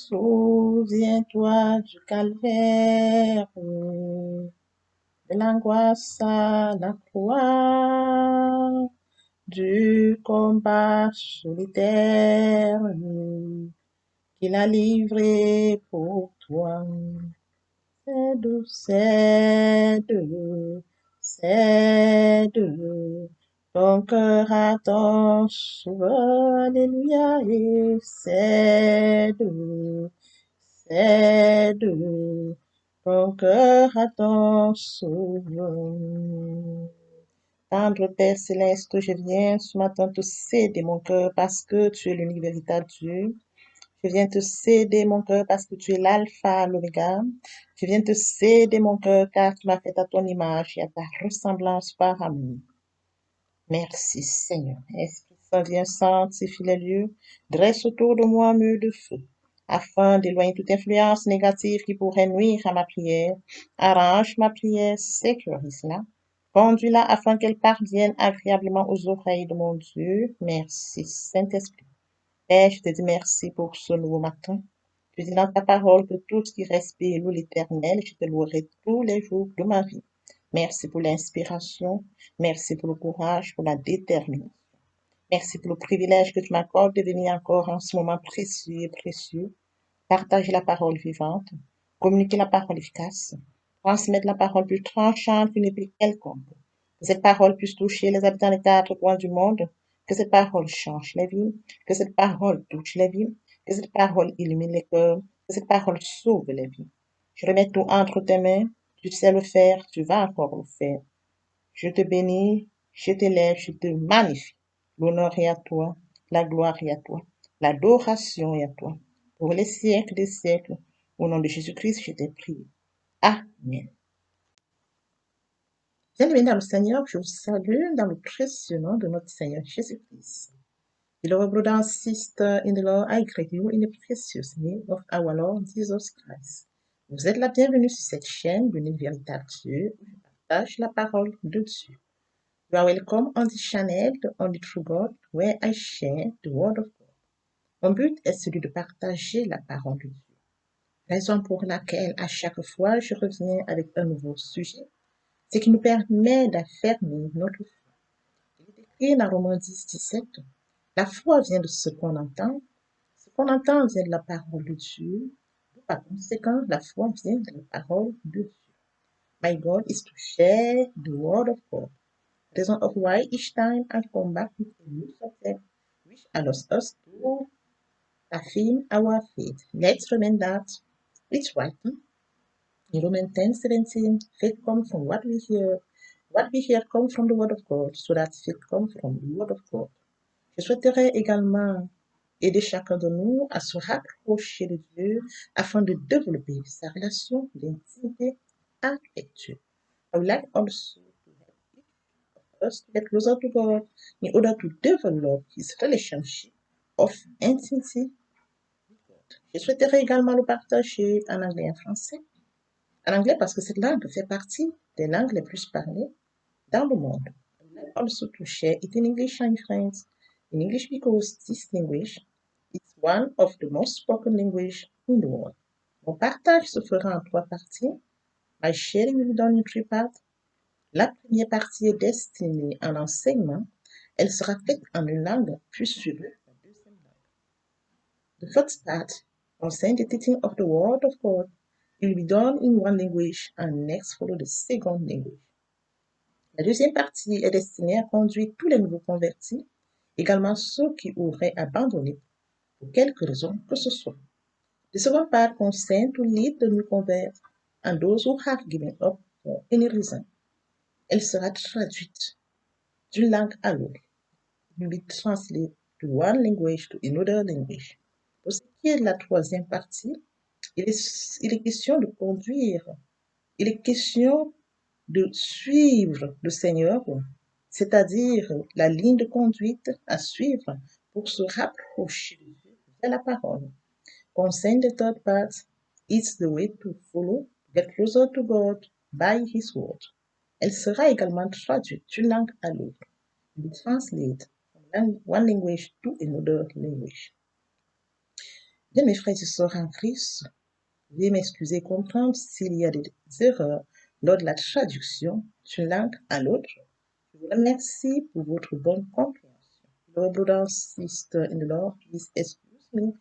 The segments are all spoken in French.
Souviens-toi du calvaire, de l'angoisse à la croix, du combat solitaire qu'il a livré pour toi. Cède, cède, cède ton cœur à ton sauveur, alléluia, et cède, cède ton cœur à ton sauveur. Tendre Père céleste, je viens ce matin te céder mon cœur parce que tu es l'unique véritable Dieu. Je viens te céder mon cœur parce que tu es l'alpha, l'oméga. Je viens te céder mon cœur car tu m'as fait à ton image et à ta ressemblance par amour. Merci Seigneur. Esprit Saint, viens sanctifie les lieux. Dresse autour de moi un mur de feu afin d'éloigner toute influence négative qui pourrait nuire à ma prière. Arrange ma prière, sécurise-la. Conduis-la afin qu'elle parvienne agréablement aux oreilles de mon Dieu. Merci Saint-Esprit. Père, je te dis merci pour ce nouveau matin. Tu dis dans ta parole que tout ce qui respire loue l'Éternel, je te louerai tous les jours de ma vie. Merci pour l'inspiration, merci pour le courage, pour la détermination. Merci pour le privilège que tu m'accordes de venir encore en ce moment précieux et précieux, partager la parole vivante, communiquer la parole efficace, transmettre la parole plus tranchante qu'une épée quelconque. Que cette parole puisse toucher les habitants des quatre coins du monde, que cette parole change les vies, que cette parole touche les vies, que cette parole illumine les cœurs, que cette parole sauve les vies. Je remets tout entre tes mains, tu sais le faire, tu vas encore le faire. Je te bénis, je t'élève, je te magnifie. L'honneur est à toi, la gloire est à toi, l'adoration est à toi. Pour les siècles des siècles, au nom de Jésus-Christ, je t'ai prié. Amen. Bien-aimés dans le Seigneur, je vous salue dans le précieux nom de notre Seigneur Jésus-Christ. Beloved brothers and sisters in the Lord, I greet you in the precious name of our Lord Jesus Christ. Vous êtes la bienvenue sur cette chaîne l'unique véritable Dieu où je partage la parole de Dieu. You are welcome on this channel, the only true God, where I share the word of God. Mon but est celui de partager la parole de Dieu. Raison pour laquelle à chaque fois je reviens avec un nouveau sujet, c'est qui nous permet d'affermir notre foi. Il est écrit dans Romains 10, 17, la foi vient de ce qu'on entend vient de la parole de Dieu, par conséquent, la foi vient de la parole de Dieu. My goal is to share the word of God. Reason of why each time I come back with a new subject which allows us to affirm our faith. Let's remember that it's written in Romans 10:17, faith comes from what we hear. What we hear comes from the word of God, so that faith comes from the word of God. Je souhaiterais également aider chacun de nous à se rapprocher de Dieu afin de développer sa relation d'intimité avec Dieu. I would like also to help each of us to get closer to God in order to develop his relationship of intimacy with God. Je souhaiterais également le partager en anglais et en français. En anglais parce que cette langue fait partie des langues les plus parlées dans le monde. I would like also to share it in English and French. In English because this language is one of the most spoken language in the world. Mon partage se fera en 3 parties. My sharing will be done in 3 parts. La première partie est destinée à l'enseignement. Elle sera faite en une langue puis suivie la deuxième langue. The first part concerns the teaching of the word of God. It will be done in one language and next follow the second language. La deuxième partie est destinée à conduire tous les nouveaux convertis, également ceux qui auraient abandonné pour quelque raison que ce soit. The second part concerns to lead the new converts and those who have given up for any reason. Elle sera traduite d'une langue à l'autre. It will be translated to one language to another language. Pour ce qui est de la troisième partie, il est question de conduire, il est question de suivre le Seigneur, c'est-à-dire la ligne de conduite à suivre pour se rapprocher de Dieu via la parole. Concern the third part, it's the way to follow, get closer to God by His word. Elle sera également traduite d'une langue à l'autre. It translate from one language to another language. Bien, mes frères et sœurs en Christ, veuillez m'excuser comprendre s'il y a des erreurs lors de la traduction d'une langue à l'autre. Je vous remercie pour votre bonne compréhension. Lord brother, sister in the Lord, please excuse me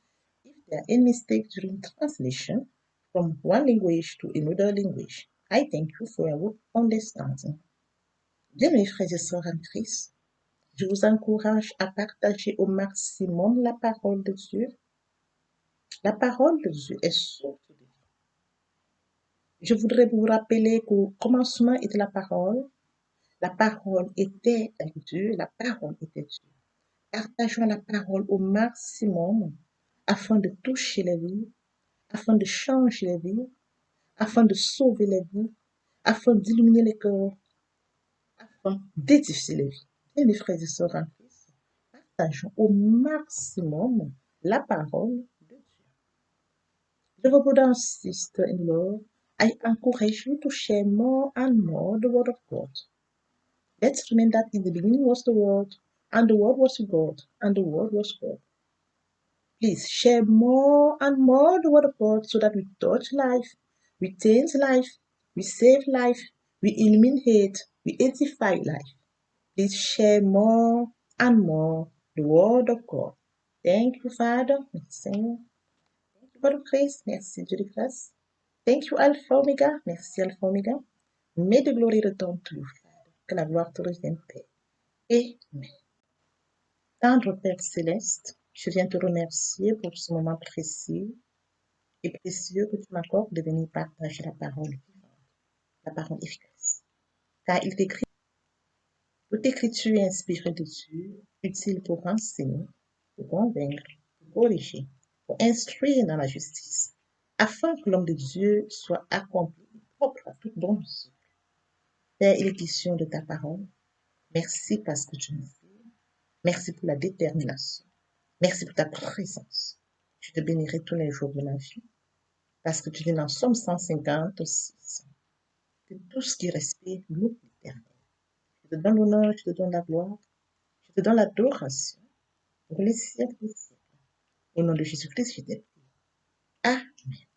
if there are any mistakes during translation from one language to another language. I thank you for your good understanding. Bien, mes frères et sœurs en Christ, je vous encourage à partager au maximum la parole de Dieu. La parole de Dieu est source de vie. Je voudrais vous rappeler qu'au commencement était la parole était avec Dieu, la parole était Dieu. Partageons la parole au maximum afin de toucher les vies, afin de changer les vies, afin de sauver les vies, afin d'illuminer les cœurs, afin d'édifier les vies. Bien, mes frères et sœurs en Christ, partageons au maximum la parole de Dieu. Dear brother and sister in law, I encourage you to share more and more the word of God. Let's remember that in the beginning was the Word, and the Word was God, and the Word was God. Please share more and more the Word of God so that we touch life, we change life, we save life, we illuminate, we edify life. Please share more and more the Word of God. Thank you, Father. Merci. Thank you, God of grace. Merci, Dieu de grâce. Thank you, Alpha Omega. Merci, Alpha Omega. May the glory return to you, Father. Que la gloire te revienne, Père. Amen. Tendre Père céleste, je viens te remercier pour ce moment précis et précieux que tu m'accordes de venir partager la parole vivante, la parole efficace. Car il t'écrit, toute écriture est inspirée de Dieu, utile pour enseigner, pour convaincre, pour corriger, pour instruire dans la justice, afin que l'homme de Dieu soit accompli, propre à toute bonne œuvre. Père, il est question de ta parole. Merci parce que tu nous dis. Merci pour la détermination. Merci pour ta présence. Je te bénirai tous les jours de ma vie. Parce que tu dis dans Somme 156 que tout ce qui respire loue l'Éternel. Je te donne l'honneur, je te donne la gloire, je te donne l'adoration pour les siècles des siècles. Au nom de Jésus-Christ, je t'ai prié. Amen.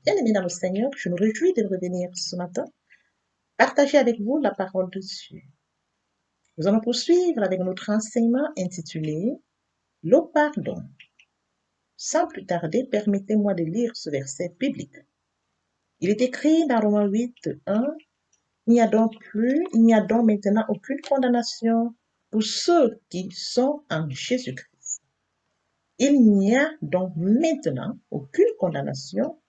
Bien-aimés dans le Seigneur, je me réjouis de revenir ce matin, partager avec vous la parole de Dieu. Nous allons poursuivre avec notre enseignement intitulé « Le pardon ». Sans plus tarder, permettez-moi de lire ce verset biblique. Il est écrit dans Romains 8, 1, il n'y a donc maintenant aucune condamnation pour ceux qui sont en Jésus-Christ. Il n'y a donc maintenant aucune condamnation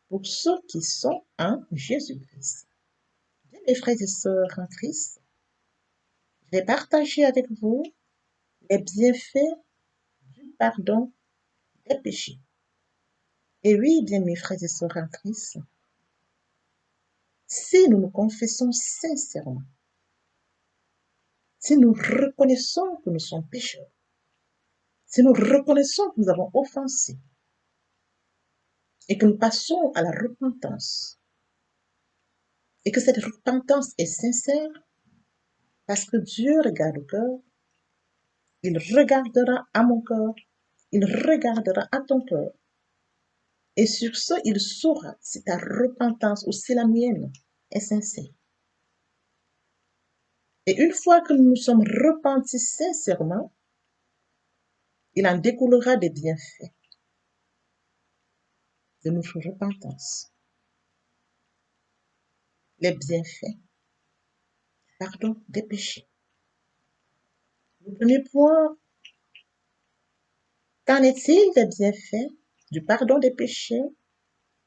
pour ceux qui sont en Jésus-Christ. Bien, mes frères et sœurs en Christ, je vais partager avec vous les bienfaits du pardon des péchés. Et oui, bien, mes frères et sœurs en Christ, si nous nous confessons sincèrement, si nous reconnaissons que nous sommes pécheurs, si nous reconnaissons que nous avons offensé et que nous passons à la repentance, et que cette repentance est sincère, parce que Dieu regarde au cœur, il regardera à mon cœur, il regardera à ton cœur, et sur ce, il saura si ta repentance ou si la mienne est sincère. Et une fois que nous nous sommes repentis sincèrement, il en découlera des bienfaits de notre repentance. Les bienfaits, pardon des péchés. Le premier point, qu'en est-il des bienfaits du pardon des péchés?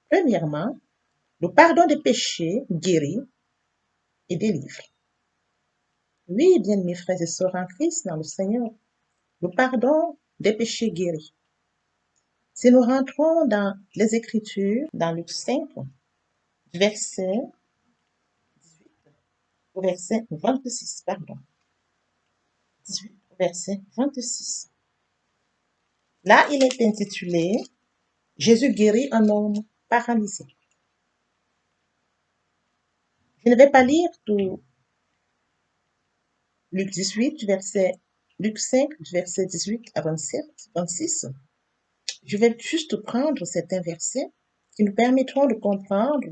Premièrement, le pardon des péchés guérit et délivre. Oui, bien mes frères et sœurs en Christ dans le Seigneur, le pardon des péchés guérit. Si nous rentrons dans les Écritures, dans Luc 5, verset 18 au verset 26, 18 au verset 26. Là, il est intitulé « Jésus guérit un homme paralysé ». Je ne vais pas lire tout Luc 18, Luc 5, verset 18 à 26. Je vais juste prendre certains versets qui nous permettront de comprendre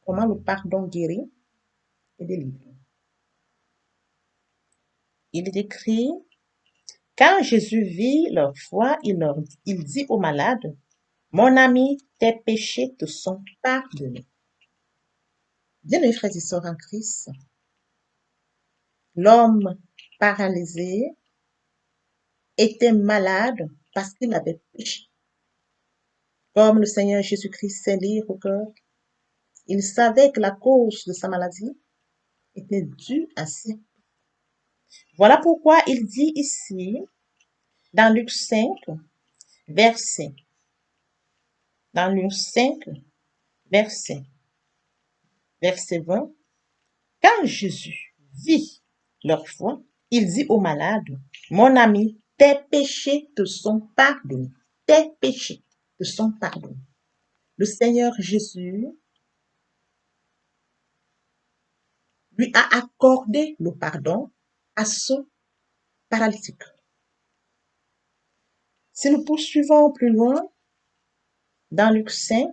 comment le pardon guérit et délivre. Il est écrit, quand Jésus vit leur foi, il dit aux malades, mon ami, tes péchés te sont pardonnés. Bien mes frères et sœurs en Christ, l'homme paralysé était malade parce qu'il avait péché. Comme le Seigneur Jésus-Christ sait lire au cœur, il savait que la cause de sa maladie était due à ses. Voilà pourquoi il dit ici, dans Luc 5, verset, dans Luc 5, verset 20, quand Jésus vit leur foi, il dit aux malades, mon ami, tes péchés te sont pardonnés. Tes péchés te sont pardonnés. Le Seigneur Jésus lui a accordé le pardon à ce paralytique. Si nous poursuivons plus loin, dans Luc 5,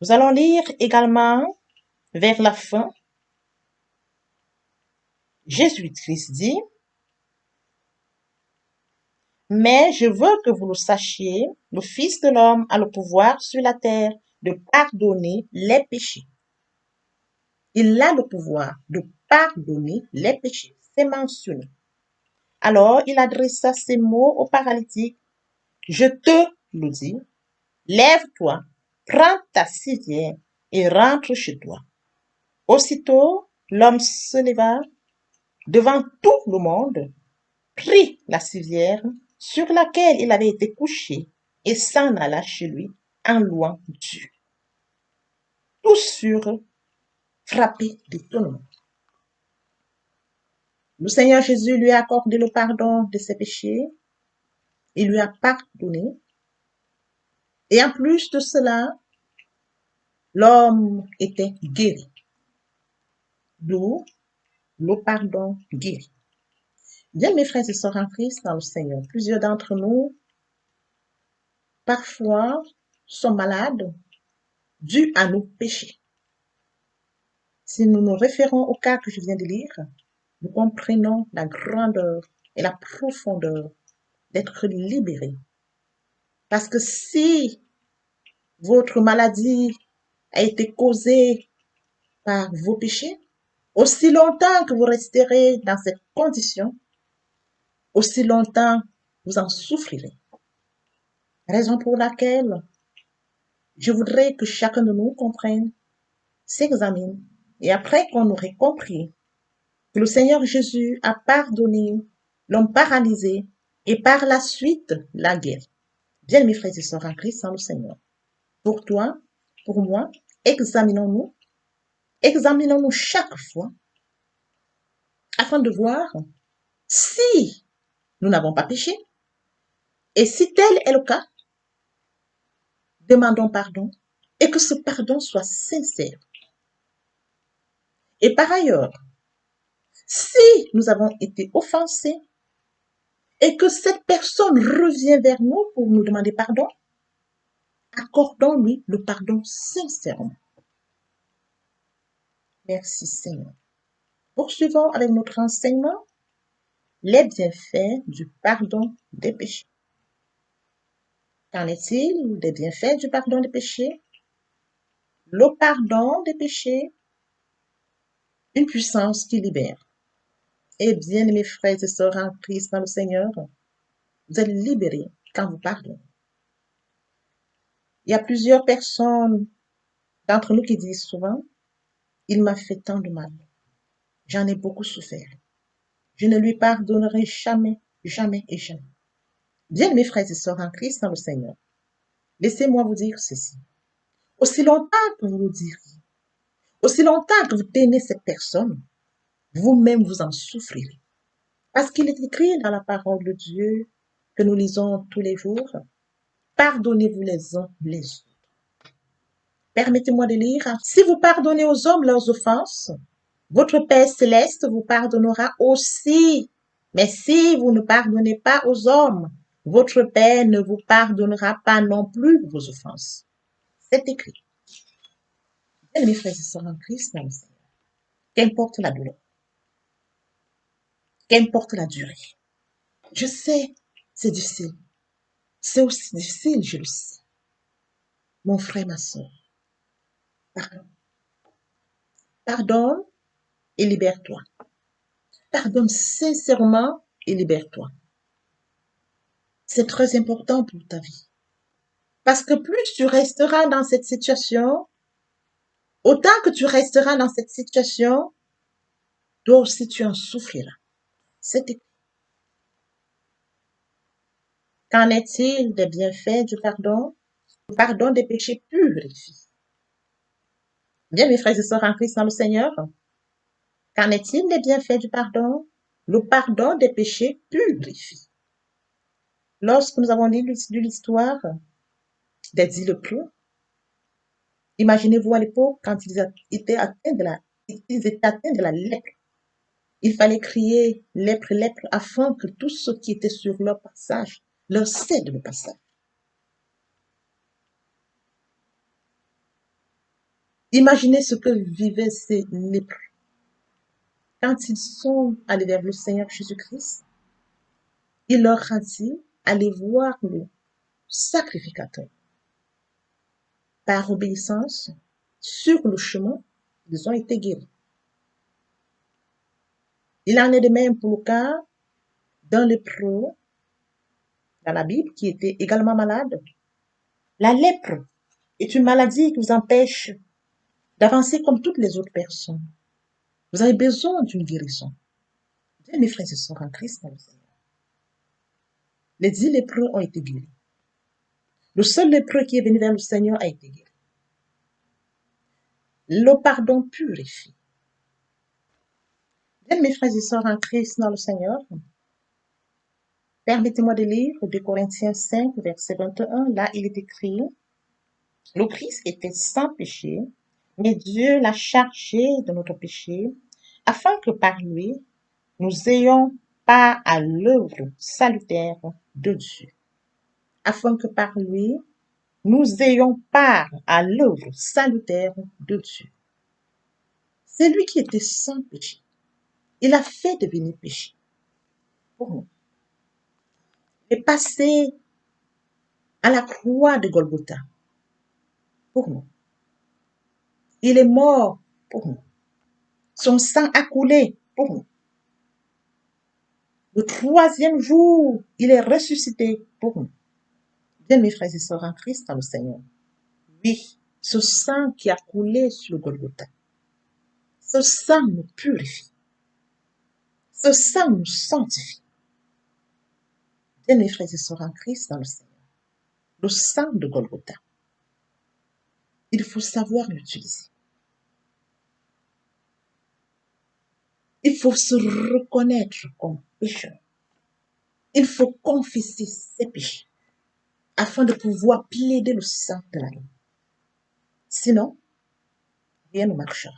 nous allons lire également vers la fin, Jésus-Christ dit, mais je veux que vous le sachiez, le Fils de l'homme a le pouvoir sur la terre de pardonner les péchés. Il a le pouvoir de pardonner les péchés. C'est mentionné. Alors, il adressa ces mots au paralytique. Je te le dis, lève-toi, prends ta civière et rentre chez toi. Aussitôt, l'homme se leva devant tout le monde, prit la civière sur laquelle il avait été couché et s'en alla chez lui en louant Dieu. Tous furent frappés d'étonnement. Le Seigneur Jésus lui a accordé le pardon de ses péchés, il lui a pardonné, et en plus de cela, l'homme était guéri. D'où le pardon guérit. Bien, mes frères et sœurs en Christ dans le Seigneur, plusieurs d'entre nous, parfois, sont malades dû à nos péchés. Si nous nous référons au cas que je viens de lire, nous comprenons la grandeur et la profondeur d'être libérés. Parce que si votre maladie a été causée par vos péchés, aussi longtemps que vous resterez dans cette condition, aussi longtemps vous en souffrirez. Raison pour laquelle je voudrais que chacun de nous comprenne, s'examine, et après qu'on aurait compris que le Seigneur Jésus a pardonné l'homme paralysé et par la suite la guéri. Bien, mes frères et sœurs en Christ, sans le Seigneur. Pour toi, pour moi, examinons-nous chaque fois afin de voir si nous n'avons pas péché. Et si tel est le cas, demandons pardon et que ce pardon soit sincère. Et par ailleurs, si nous avons été offensés et que cette personne revient vers nous pour nous demander pardon, accordons-lui le pardon sincèrement. Merci Seigneur. Poursuivons avec notre enseignement, les bienfaits du pardon des péchés. Qu'en est-il des bienfaits du pardon des péchés? Le pardon des péchés, une puissance qui libère. Eh bien, mes frères et sœurs en Christ dans le Seigneur, vous êtes libérés quand vous pardonnez. Il y a plusieurs personnes d'entre nous qui disent souvent, il m'a fait tant de mal, j'en ai beaucoup souffert. Je ne lui pardonnerai jamais, jamais et jamais. Bien, mes frères et sœurs en Christ dans le Seigneur, laissez-moi vous dire ceci. Aussi longtemps que vous le direz, aussi longtemps que vous tenez cette personne, vous-même vous en souffrirez. Parce qu'il est écrit dans la parole de Dieu que nous lisons tous les jours, pardonnez-vous les uns les autres. Permettez-moi de lire, si vous pardonnez aux hommes leurs offenses, votre Père céleste vous pardonnera aussi. Mais si vous ne pardonnez pas aux hommes Votre Père ne vous pardonnera pas non plus vos offenses. C'est écrit. Bien, mes frères et sœurs en Christ, dans le Seigneur, qu'importe la douleur, qu'importe la durée. Je sais, c'est difficile. C'est aussi difficile, je le sais. Mon frère, ma soeur, pardonne. Pardonne et libère-toi. Pardonne sincèrement et libère-toi. C'est très important pour ta vie. Parce que plus tu resteras dans cette situation, autant que tu resteras dans cette situation, toi aussi tu en souffriras. Qu'en est-il des bienfaits du pardon? Le pardon des péchés purifie. Bien, mes frères et sœurs en Christ dans le Seigneur, qu'en est-il des bienfaits du pardon? Le pardon des péchés purifie. Lorsque nous avons lu l'histoire des 10 lépreux, imaginez-vous à l'époque quand ils étaient atteints de la lèpre. Il fallait crier lèpre, lèpre afin que tous ceux qui étaient sur leur passage leur cèdent le passage. Imaginez ce que vivaient ces lépreux. Quand ils sont allés vers le Seigneur Jésus-Christ, il leur a dit, allez voir le sacrificateur. Par obéissance, sur le chemin, ils ont été guéris. Il en est de même pour le cas d'un lépreux dans la Bible qui était également malade. La lèpre est une maladie qui vous empêche d'avancer comme toutes les autres personnes. Vous avez besoin d'une guérison. Bien, mes frères et sœurs en Christ, dans le Seigneur. Les 10 lépreux ont été guéris. Le seul lépreux qui est venu vers le Seigneur a été guéri. Le pardon purifie. Bien, mes frères et sœurs en Christ, dans le Seigneur, permettez-moi de lire 2 Corinthiens 5, verset 21. Là, il est écrit, le Christ était sans péché, mais Dieu l'a chargé de notre péché, afin que par lui, nous ayons part à l'œuvre salutaire de Dieu. Afin que par lui, nous ayons part à l'œuvre salutaire de Dieu. C'est lui qui était sans péché. Il a fait devenir péché pour nous. Il est passé à la croix de Golgotha pour nous. Il est mort pour nous. Son sang a coulé pour nous. Le 3e jour, il est ressuscité pour nous. Bien, mes frères et sœurs en Christ, dans le Seigneur. Oui, ce sang qui a coulé sur le Golgotha, ce sang nous purifie. Ce sang nous sanctifie. Bien, mes frères et sœurs en Christ, dans le Seigneur. Le sang de Golgotha, il faut savoir l'utiliser. Il faut se reconnaître comme pécheur. Il faut confesser ses péchés afin de pouvoir plaider le sang de la loi. Sinon, rien ne marchera.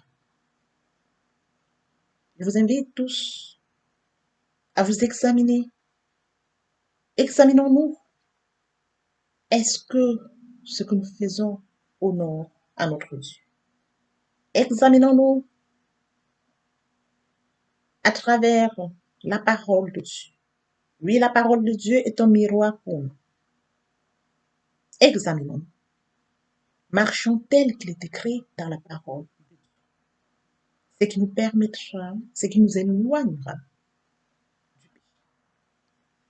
Je vous invite tous à vous examiner. Examinons-nous. Est-ce que ce que nous faisons honore à notre Dieu? Examinons-nous à travers la parole de Dieu. Oui, la parole de Dieu est un miroir pour nous. Examinons-nous. Marchons tel qu'il est écrit dans la parole. Ce qui nous permettra, ce qui nous éloignera du péché.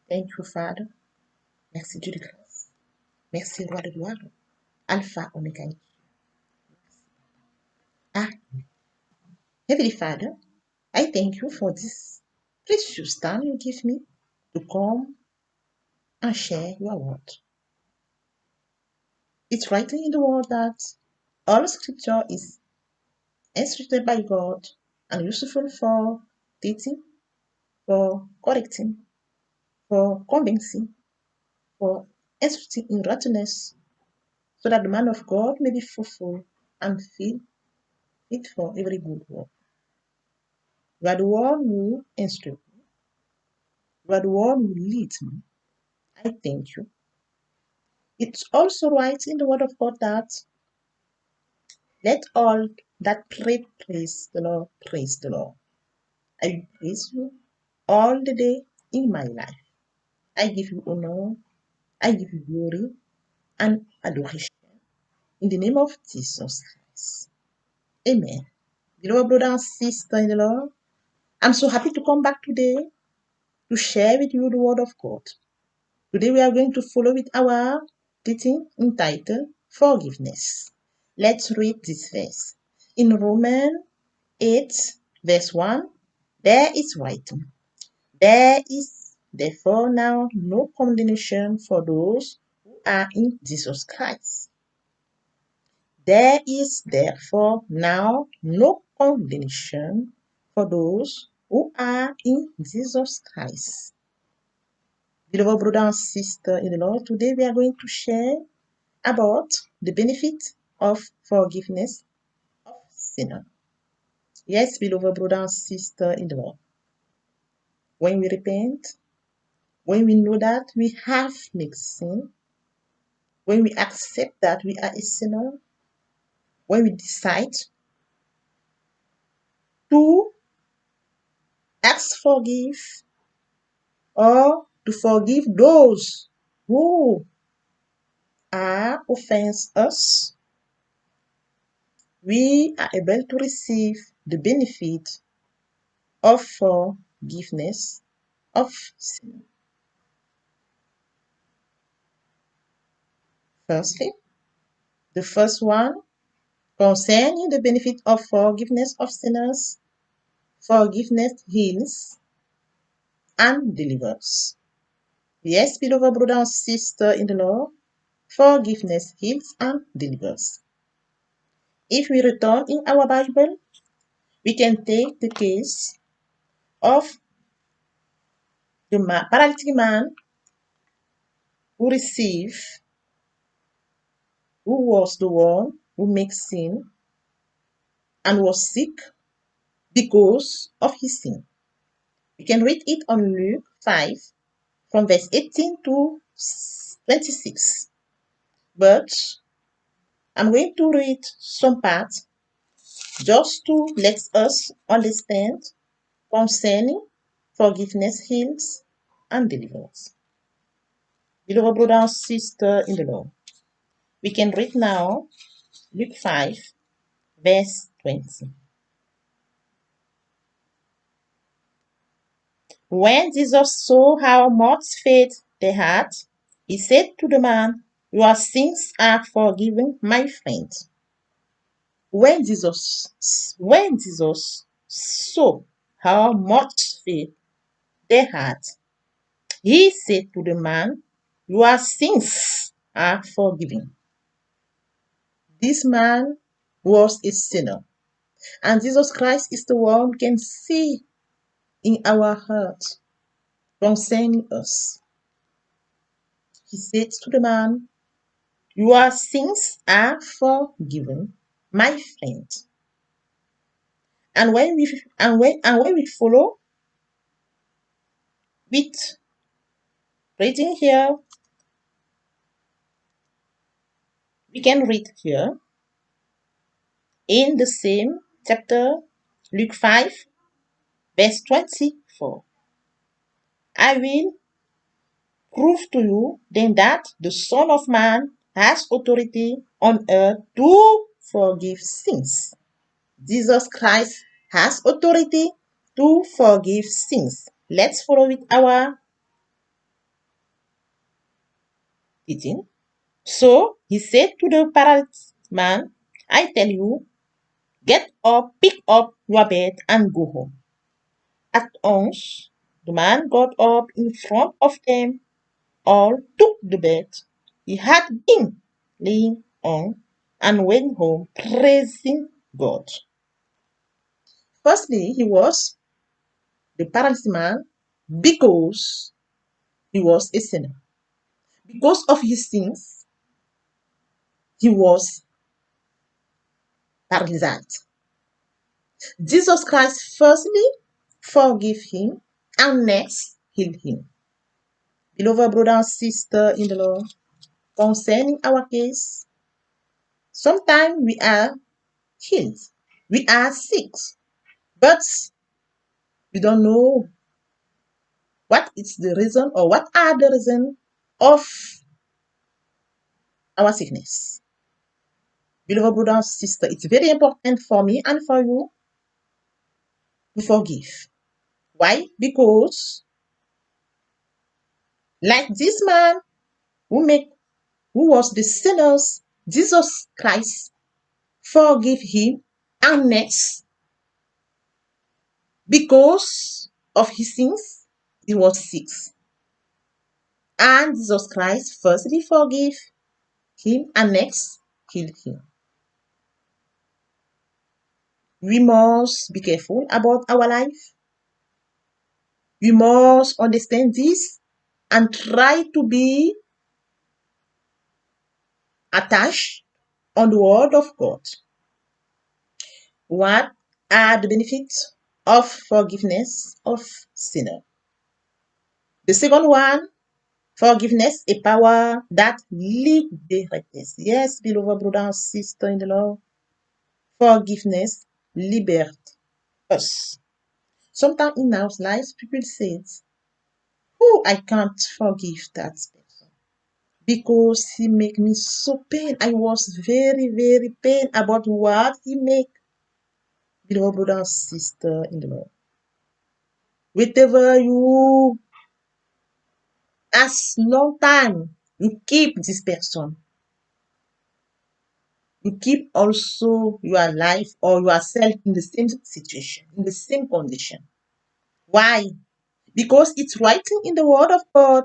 Thank you, Father. Merci, Dieu de grâce. Merci, Roi de gloire. Alpha, Omega. Ah, Heavenly Father, I thank you for this precious time you give me to come and share your word. It's written in the word that all scripture is instructed by God and useful for teaching, for correcting, for convincing, for instructing in righteousness, so that the man of God may be fruitful and fit for every good work. You are the one who instructs me. You are the one who leads me. I thank you. It's also right in the Word of God that let all that praise the Lord, praise the Lord. I will praise you all the day in my life. I give you honor, I give you glory and adoration in the name of Jesus Christ. Amen. Beloved brother and sister in the Lord, I'm so happy to come back today to share with you the Word of God. Today we are going to follow with our teaching entitled Forgiveness. Let's read this verse. In Romans 8, verse 1, there is writing, there is therefore now no condemnation for those who are in Jesus Christ. There is therefore now no condemnation for those who are in Jesus Christ. Beloved brother and sister in the Lord, today we are going to share about the benefit of forgiveness of sinner. Yes, beloved brother and sister in the Lord, when we repent, when we know that we have made sin, when we accept that we are a sinner, when we decide to ask forgive or to forgive those who are offense us, we are able to receive the benefit of forgiveness of sin. Firstly, the first one concerning the benefit of forgiveness of sinners, forgiveness heals and delivers. Yes, beloved brother and sister in the Lord, forgiveness heals and delivers. If we return in our Bible, we can take the case of the paralytic man who received, who was the one who makes sin and was sick because of his sin. We can read it on Luke 5 from verse 18 to 26. But I'm going to read some parts just to let us understand concerning forgiveness heals and delivers. Beloved brother and sister in the Lord, we can read now Luke 5, verse 20. When Jesus saw how much faith they had, he said to the man, your sins are forgiven, my friend. When Jesus saw how much faith they had, he said to the man, your sins are forgiven. This man was a sinner, and Jesus Christ is the one who can see in our hearts concerning us. He said to the man, your sins are forgiven, my friend. And when we follow with reading here, we can read here in the same chapter, Luke 5, verse 24. I will prove to you then that the Son of Man has authority on earth to forgive sins. Jesus Christ has authority to forgive sins. Let's follow with our teaching. So he said to the paralyzed man, I tell you, get up, pick up your bed, and go home. At once, the man got up in front of them all, took the bed he had been laying on, and went home praising God. Firstly, he was the paralyzed man because he was a sinner. Because of his sins, he was paralyzed. Jesus Christ firstly forgave him and next healed him. Beloved brother and sister in the Lord, concerning our case, sometimes we are healed, we are sick, but we don't know what is the reason or what are the reason of our sickness. Beloved brother and sister, it's very important for me and for you to forgive. Why? Because like this man who was the sinners, Jesus Christ forgive him, and next, because of his sins, he was sick. And Jesus Christ firstly forgive him and next heal him. We must be careful about our life. We must understand this and try to be attached on the word of God. What are the benefits of forgiveness of sinner? The second one, forgiveness, a power that liberates. Yes, beloved brother and sister in the Lord, forgiveness liberates us. Sometimes in our lives, people say, "Oh, I can't forgive that person because he make me so pain. I was very, very pain about what he make." Beloved brother and sister in the Lord, whatever you, as long time you keep this person, you keep also your life or yourself in the same situation, in the same condition. Why? Because it's writing in the Word of God,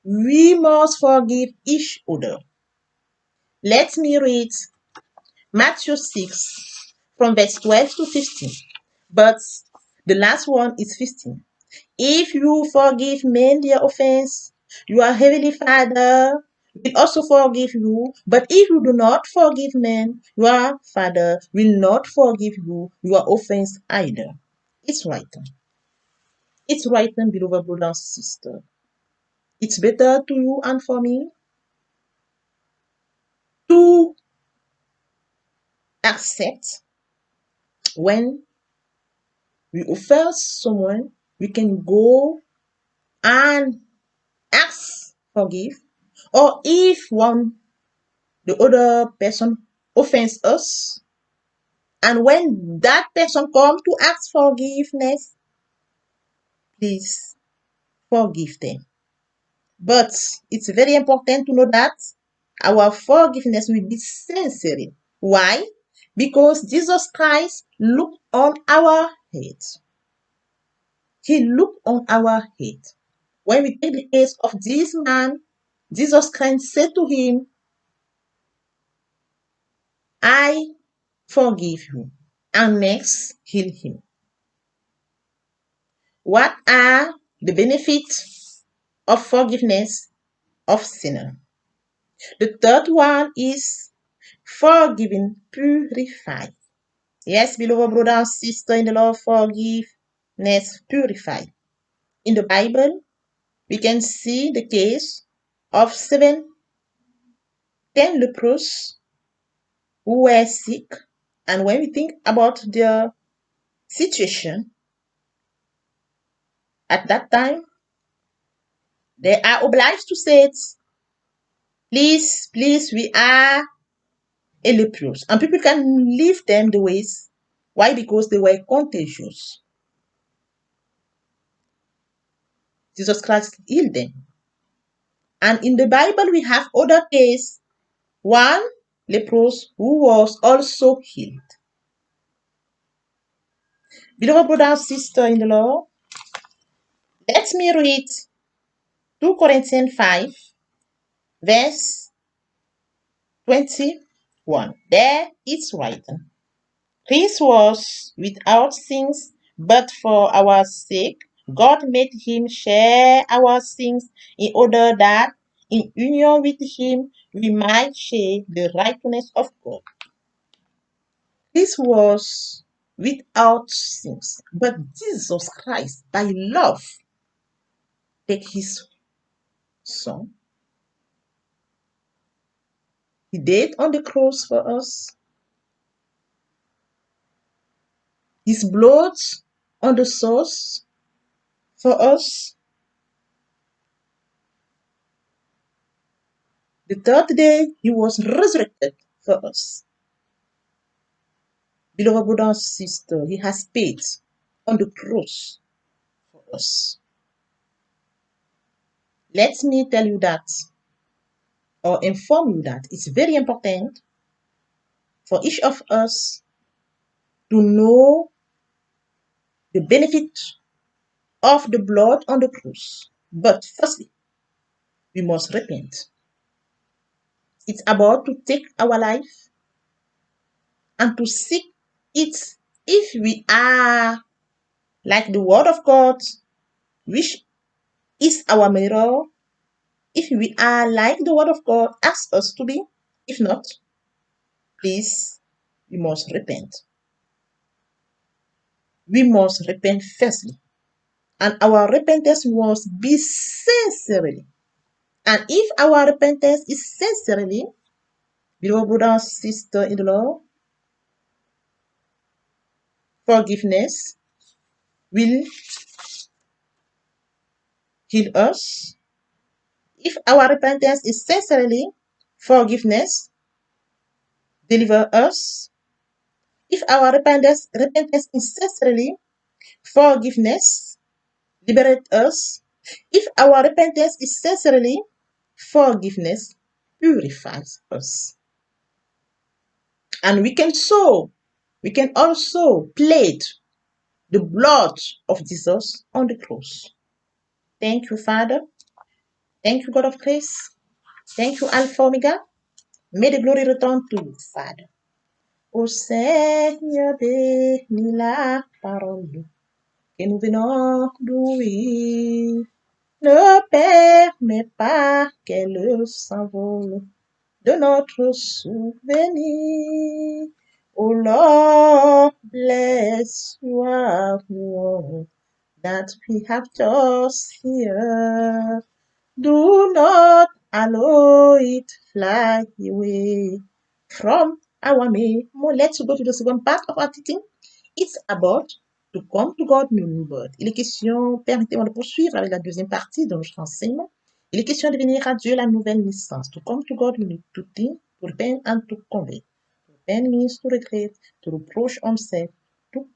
we must forgive each other. Let me read Matthew 6 from verse 12 to 15. But the last one is 15. If you forgive men their offense, your heavenly Father will also forgive you. But if you do not forgive men, your Father will not forgive you your offense either. It's right. It's right, beloved brother and sister. It's better to you and for me to accept when we offend someone, we can go and ask forgive. Or if the other person offends us, and when that person come to ask forgiveness, please forgive them. But it's very important to know that our forgiveness will be sincere. Why? Because Jesus Christ looked on our head. He looked on our head. When we take the case of this man, Jesus Christ said to him, I forgive you. And next, heal him. What are the benefits of forgiveness of sinner? The third one is forgiving purify. Yes, beloved brother and sister in the Lord, forgiveness purify. In the Bible, we can see the case of 10 lepers who were sick. And when we think about their situation at that time, they are obliged to say it, please, please, we are a leprous. And people can leave them the ways. Why? Because they were contagious. Jesus Christ healed them. And in the Bible, we have other case. One leprous who was also healed. Beloved brother and sister in the Lord, let me read 2 Corinthians 5, verse 21. There it's written, Christ was without sins, but for our sake, God made him share our sins in order that in union with him we might share the righteousness of God. This was without sins, but Jesus Christ, by love, take his Son. He died on the cross for us. His blood on the source for us. The third day, he was resurrected for us. Beloved brother and sister, he has paid on the cross for us. Let me tell you that, or inform you that it's very important for each of us to know the benefit of the blood on the cross. But firstly, we must repent. It's about to take our life and to seek it if we are like the Word of God, which is our mirror. If we are like the Word of God asks us to be, if not, please, we must repent. We must repent firstly. And our repentance must be sincerely. And if our repentance is sincerely, beloved brother and sister in the Lord, forgiveness will heal us. If our repentance is sincerely, forgiveness deliver us. If our repentance is sincerely, forgiveness liberate us. If our repentance is sincerely, forgiveness purifies us. And we can also plead the blood of Jesus on the cross. Thank you, Father. Thank you, God of grace. Thank you, Alpha Omega. May the glory return to you, Father. Ô Seigneur, bénis la parole que nous venons d'ouïr. Ne permets pas qu'elle s'envole de notre souvenir. Oh Lord, bless your word that we have just here. Do not allow it fly away from our memory. Let's go to the second part of our teaching. It's about to come to God new birth. Il est question, permettez-moi de poursuivre avec la deuxième partie de notre enseignement. Il est question de venir à Dieu la nouvelle naissance. To come to God we need to think, to repent and to convert. To repent means to regret, to reproach oneself, to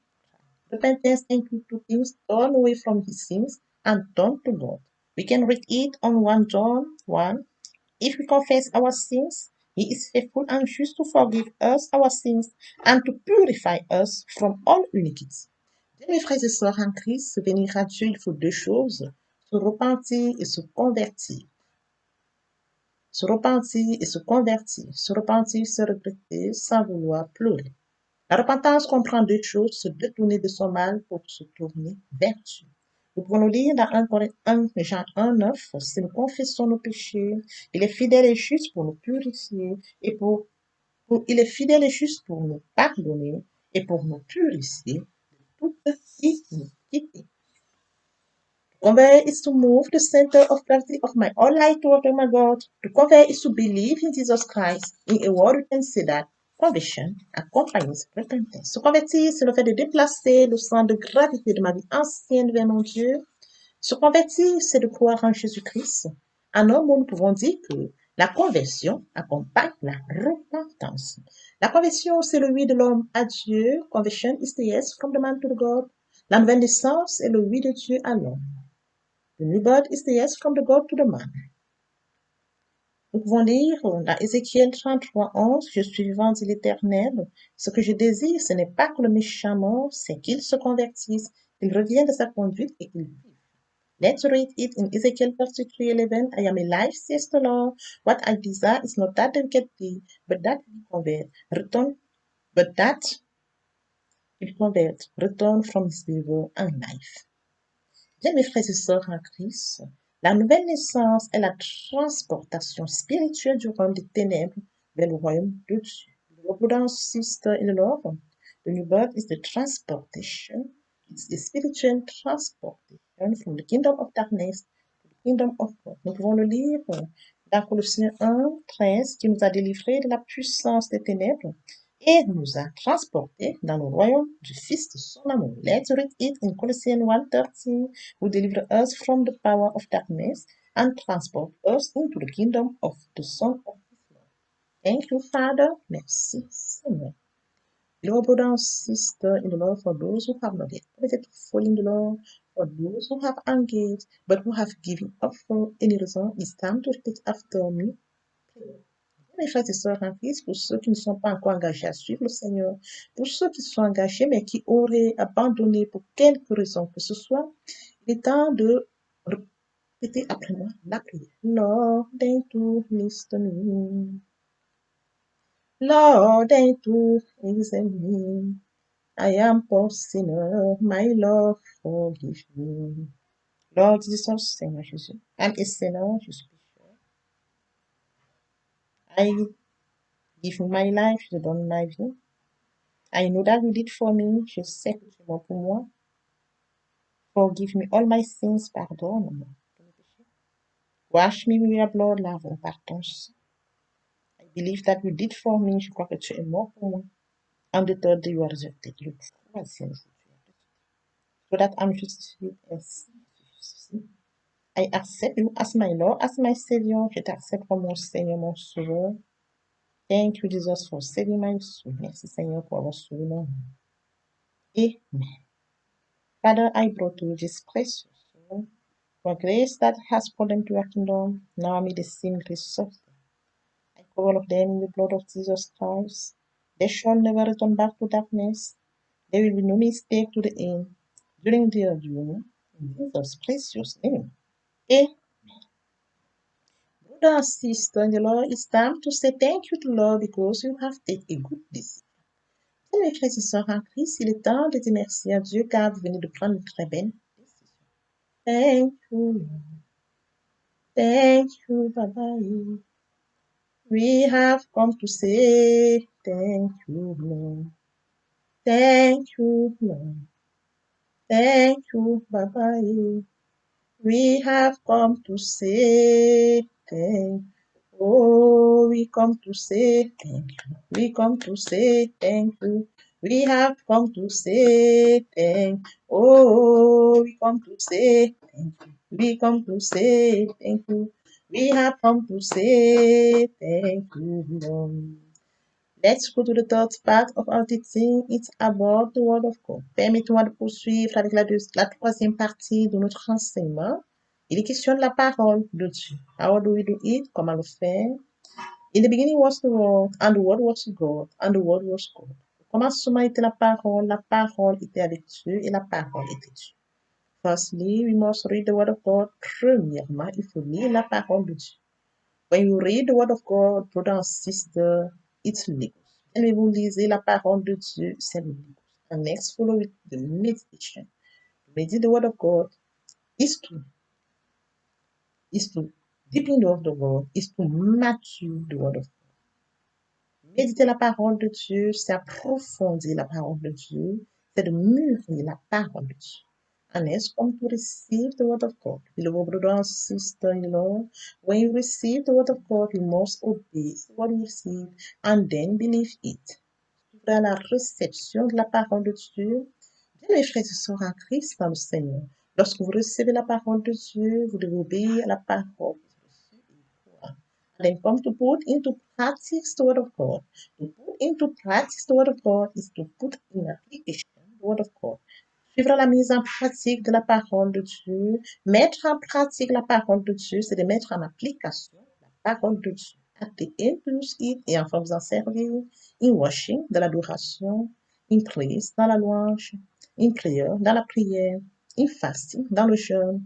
repentance includes two things: turn away from his sins and turn to God. We can read it on 1 John 1. If we confess our sins, he is faithful and just to forgive us our sins and to purify us from all iniquity. Bien, mes frères et sœurs en Christ, venir à Dieu, il faut deux choses: se repentir et se convertir. Se repentir et se convertir. Se repentir, se regretter sans vouloir pleurer. La repentance comprend deux choses: se détourner de son mal pour se tourner vers Dieu. Nous pouvons lire dans 1 Jean 1, 9, si nous confessons nos péchés, il est fidèle et juste pour nous purifier et il est fidèle et juste pour nous pardonner et pour nous purifier de toute iniquité. To convert is to move the center of gravity of my whole life toward my God. To convert is to believe in Jesus Christ. In a word, we can say that conversion accompanies repentance. Se convertir, c'est le fait de déplacer le centre de gravité de ma vie ancienne vers mon Dieu. Se convertir, c'est de croire en Jésus-Christ. En un mot, nous pouvons dire que la conversion accompagne la repentance. La conversion, c'est le oui de l'homme à Dieu. Conversion is the yes from the man to the God. La nouvelle naissance est le oui de Dieu à l'homme. The new birth is the yes from the God to the man. Nous pouvons lire dans Ézéchiel 33, 11, je suis vivant, dit l'Éternel. Ce que je désire, ce n'est pas que le méchant mort, c'est qu'il se convertisse, qu'il revienne de sa conduite et qu'il vive. Let's read it in Ezekiel 33, 11. I am alive, says the Lord. What I desire is not that the wicked be, but that he convert, return from his evil and life. Bien, mes frères et sœurs en Christ, la nouvelle naissance est la transportation spirituelle du royaume des ténèbres vers le royaume de Dieu. The brother sister in the Lord, the new birth is the transportation. It's the spiritual transportation from the kingdom of darkness to the kingdom of God. Nous pouvons le lire dans Colossiens 1, 13, qui nous a délivrés de la puissance des ténèbres et nous a transportés dans le royaume du Fils de son amour. Let's read it in Colossians 1:13, who delivered us from the power of darkness and transport us into the kingdom of the Son of His love. Thank you, Father. Merci, Seigneur. Lord, brother and sister in the Lord, for those who have not yet committed to following the Lord, for those who have engaged but who have given up for any reason, it's time to repeat after me. Mes frères et sœurs en Christ, pour ceux qui ne sont pas encore engagés à suivre le Seigneur, pour ceux qui sont engagés mais qui auraient abandonné pour quelque raison que ce soit, il est temps de répéter après moi la prière. Lord, thank you, listen me. Lord, thank you, listen me. I am poor sinner, my Lord, forgive me. Lord Jesus, Seigneur Jésus, I'm a sinner, je suis pécheur. I give you my life, je donne ma vie. I know that you did for me, je sais que tu es mort pour moi. Forgive me all my sins, pardonne-moi tous mes péchés. Wash me with your blood, lave-moi par ton sang. I believe that you did for me, je crois que tu es mort pour moi. On the third day you are resurrected, le troisième jour tu es ressuscité. So that I'm justified as I accept you as my Lord, as my Savior. Je t'accepte comme mon Seigneur, mon Sauveur. Thank you, Jesus, for saving my soul. Merci, Seigneur, pour avoir sauvé mon âme. Amen. Father, I brought to you this precious soul. For grace that has called them to your kingdom, now may the same grace serve them. I cover all of them in the blood of Jesus Christ. They shall never return back to darkness. There will be no mistake to the end during their journey. In Jesus' precious name. Amen. Brother and sister in the Lord, it's time to say thank you to the Lord because you have taken a good decision. Bien, mes frères et sœurs en Christ, il est temps de dire merci à Dieu car vous venez de prendre une très belle décision. Thank you, Lord. Thank you, Baba. We have come to say thank you, Lord. Thank you, Lord. Thank you, Baba. We have come to say thank you. Oh, we come to say thank you. We come to say thank you. We have come to say thank you. Oh, we come to say thank you. We come to say thank you. We have come to say thank you, Lord. Let's go to the third part of our teaching. It's about the Word of God. Permettez-moi de poursuivre avec la troisième partie de notre enseignement. Il est question de la parole de Dieu. How do we do it? Comment le faire? In the beginning was the Word, and the Word was God, and the Word was God. Au commencement était la parole était avec Dieu, et la parole était Dieu. Firstly, we must read the Word of God. Premièrement, il faut lire la parole de Dieu. When you read the Word of God, brother and sister, it's legal. And vous lisez la parole de Dieu, c'est legal. And next, follow with the meditation. Reading the Word of God is to deepen the Word of God, is to mature the Word of God. Méditer la parole de Dieu, c'est approfondir la parole de Dieu, c'est de mûrir la parole de Dieu. And let's come to receive the Word of God. Beloved brother and sister in law, when you receive the Word of God, you must obey what you receive and then believe it. Dans la réception de la parole de Dieu, bien mes frères et sœurs en Christ dans le Seigneur, lorsque vous recevez la parole de Dieu, vous devez obéir à la parole. And then come to put into practice the Word of God. To put into practice the Word of God is to put in application the Word of God. Suivre la mise en pratique de la parole de Dieu. Mettre en pratique la parole de Dieu, c'est de mettre en application la parole de Dieu. At the end, use it, et enfin vous en servir. In worship, dans l'adoration. In praise, dans la louange. In prayer, dans la prière. In fasting, dans le jeûne.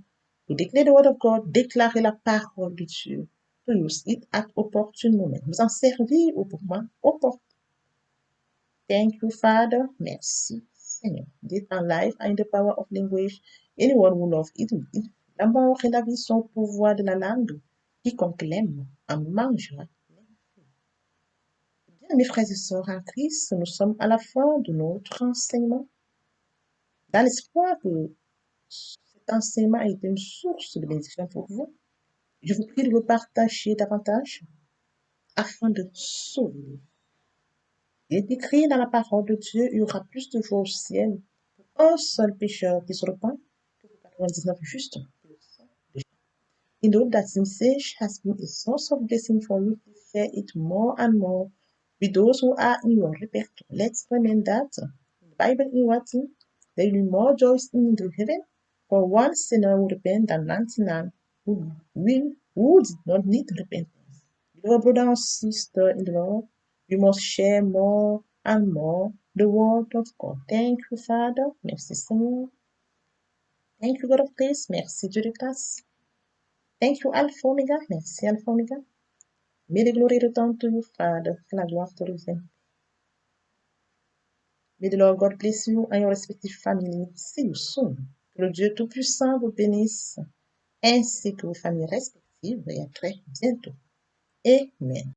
To declare the word of God, déclarer la parole de Dieu. To use it at opportune moment. Vous en servir au moment opportun. Thank you, Father. Merci, Seigneur. Death and life are in the power of language. Anyone who loves it will eat. La mort et la vie sont au pouvoir de la langue. Quiconque l'aime en mangera. Bien, mes frères et sœurs en Christ, nous sommes à la fin de notre enseignement. Dans l'espoir que cette enseignement a été une source de bénédiction pour vous. Je vous prie de le partager davantage afin de sauver des vies. Il est écrit dans la parole de Dieu, il y aura plus de joie au ciel pour un seul pécheur qui se repent que pour 99 justes. We know that this message has been a source of blessing for you to share it more and more with those who are in your repertoire. Let's remember that in the Bible in writing, there will be more joys in the heaven for one sinner who repent than 99 who did not need repentance. Dear brother and sister in the Lord, we must share more and more the word of God. Thank you, Father. Merci, Seigneur. Thank you, God of grace. Merci, Dieu de grâce. Thank you, Alpha Omega. Merci, Alpha Omega. May the glory return to you, Father. Que la gloire te revienne. May the Lord God bless you and your respective family. See you soon. Que le Dieu Tout-Puissant vous bénisse, ainsi que vos familles respectives, et à très bientôt. Amen.